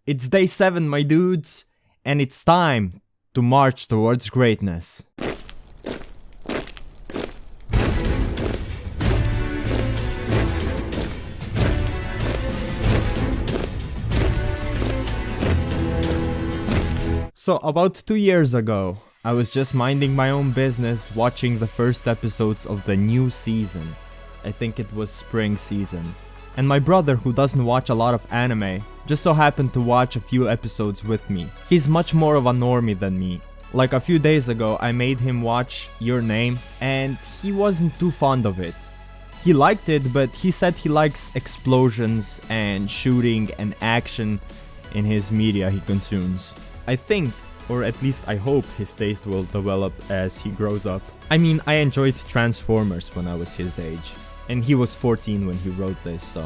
It's day 7, my dudes, and it's time to march towards greatness. So about 2 years ago, I was just minding my own business watching the first episodes of the new season. I think it was spring season. And my brother, who doesn't watch a lot of anime, just so happened to watch a few episodes with me. He's much more of a normie than me. Like a few days ago, I made him watch Your Name, and he wasn't too fond of it. He liked it, but he said he likes explosions and shooting and action in his media he consumes. I think, or at least I hope, his taste will develop as he grows up. I mean, I enjoyed Transformers when I was his age. And he was 14 when he wrote this, so...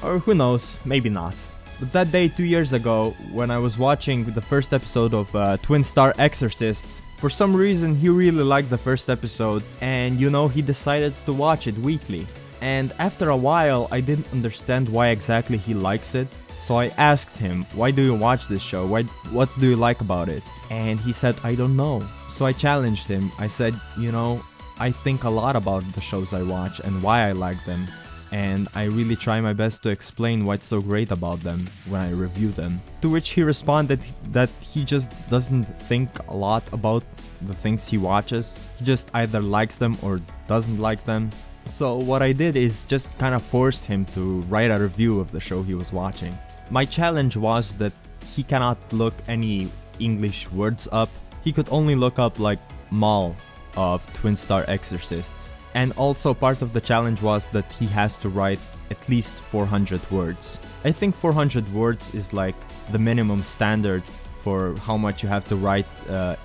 Or who knows, maybe not. But that day 2 years ago, when I was watching the first episode of Twin Star Exorcists, for some reason he really liked the first episode, and you know, he decided to watch it weekly. And after a while, I didn't understand why exactly he likes it, so I asked him, why do you watch this show? What do you like about it? And he said, I don't know. So I challenged him. I said, you know, I think a lot about the shows I watch and why I like them, and I really try my best to explain what's so great about them when I review them. To which he responded that he just doesn't think a lot about the things he watches. He just either likes them or doesn't like them. So what I did is just kind of forced him to write a review of the show he was watching. My challenge was that he cannot look any English words up. He could only look up like mall of Twin Star Exorcists. And also part of the challenge was that he has to write at least 400 words. I think 400 words is like the minimum standard for how much you have to write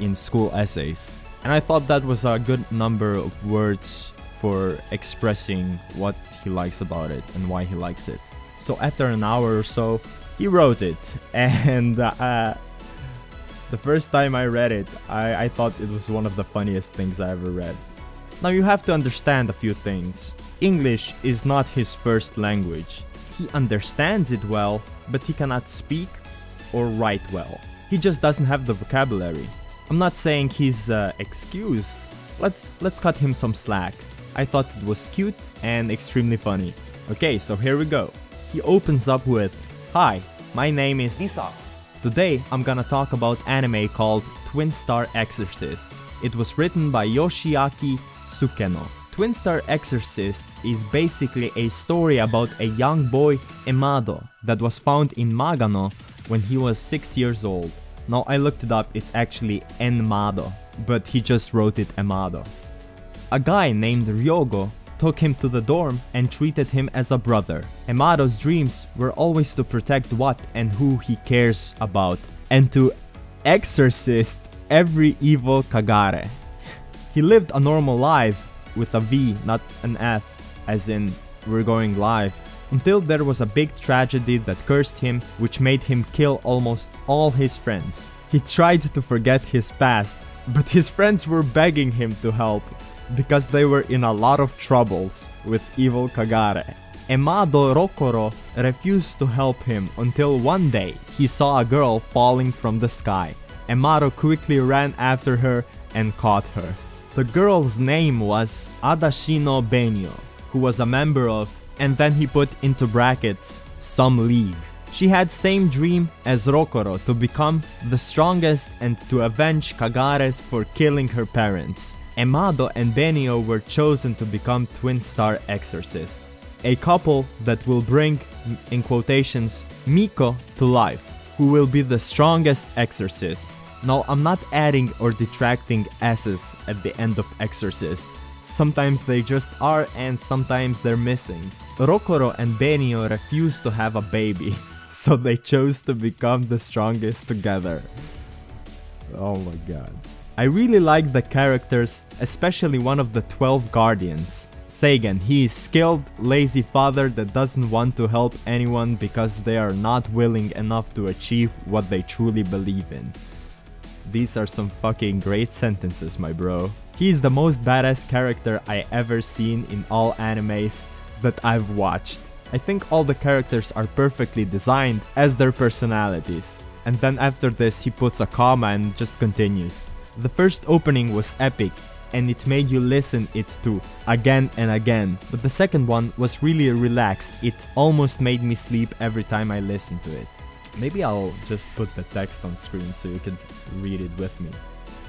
in school essays. And I thought that was a good number of words for expressing what he likes about it and why he likes it. So after an hour or so, he wrote it, and the first time I read it, I thought it was one of the funniest things I ever read. Now you have to understand a few things. English is not his first language. He understands it well, but he cannot speak or write well. He just doesn't have the vocabulary. I'm not saying he's excused. Let's cut him some slack. I thought it was cute and extremely funny. Okay, so here we go. He opens up with, "Hi, my name is Nisas. Today, I'm gonna talk about anime called Twin Star Exorcists. It was written by Yoshiaki Sukeno. Twin Star Exorcists is basically a story about a young boy, Emado, that was found in Magano when he was 6 years old. Now I looked it up, it's actually Enmado, but he just wrote it Emado. A guy named Ryogo took him to the dorm and treated him as a brother. Emado's dreams were always to protect what and who he cares about, and to exorcist every evil Kagare. He lived a normal life, with a V, not an F, as in we're going live, until there was a big tragedy that cursed him, which made him kill almost all his friends. He tried to forget his past, but his friends were begging him to help, because they were in a lot of troubles with evil Kagare. Emado Rokoro refused to help him until one day he saw a girl falling from the sky. Emado quickly ran after her and caught her. The girl's name was Adashino Benyo, who was a member of, and then he put into brackets, some league. She had same dream as Rokoro, to become the strongest and to avenge Kagares for killing her parents. Emado and Benio were chosen to become Twin Star Exorcists, a couple that will bring, in quotations, Miko to life, who will be the strongest exorcists. Now, I'm not adding or detracting S's at the end of exorcist. Sometimes they just are and sometimes they're missing. Rokoro and Benio refused to have a baby, so they chose to become the strongest together. Oh my god. I really like the characters, especially one of the 12 guardians. Sagan, he is skilled, lazy father that doesn't want to help anyone because they are not willing enough to achieve what they truly believe in. These are some fucking great sentences, my bro. He's the most badass character I ever seen in all animes that I've watched. I think all the characters are perfectly designed as their personalities. And then after this, he puts a comma and just continues. The first opening was epic, and it made you listen it to again and again. But the second one was really relaxed. It almost made me sleep every time I listened to it. Maybe I'll just put the text on screen so you can read it with me.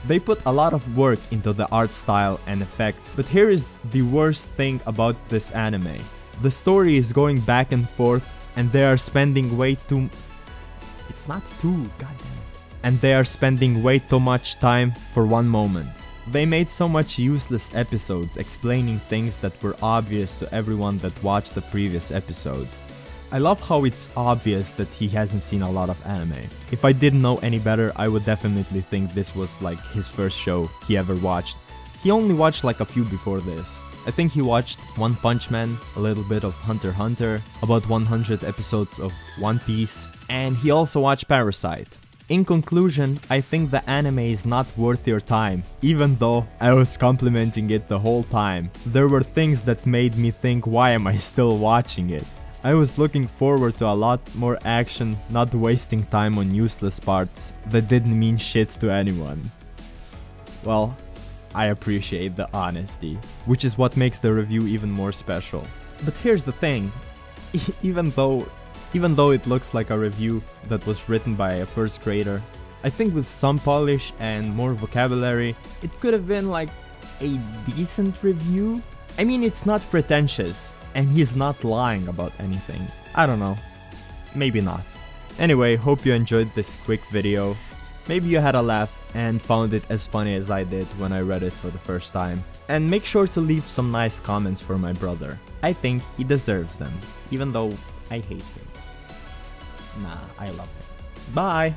They put a lot of work into the art style and effects, but here is the worst thing about this anime. The story is going back and forth, and they are spending way too... It's not too, goddamn. And they are spending way too much time for one moment. They made so much useless episodes explaining things that were obvious to everyone that watched the previous episode. I love how it's obvious that he hasn't seen a lot of anime. If I didn't know any better, I would definitely think this was like his first show he ever watched. He only watched like a few before this. I think he watched One Punch Man, a little bit of Hunter x Hunter, about 100 episodes of One Piece, and he also watched Parasite. In conclusion, I think the anime is not worth your time, even though I was complimenting it the whole time. There were things that made me think, why am I still watching it? I was looking forward to a lot more action, not wasting time on useless parts that didn't mean shit to anyone. Well, I appreciate the honesty, which is what makes the review even more special. But here's the thing, even though it looks like a review that was written by a first grader, I think with some polish and more vocabulary, it could have been like a decent review. I mean, it's not pretentious, and he's not lying about anything. I don't know. Maybe not. Anyway, hope you enjoyed this quick video. Maybe you had a laugh and found it as funny as I did when I read it for the first time. And make sure to leave some nice comments for my brother. I think he deserves them, even though I hate him. Nah, I love him. Bye!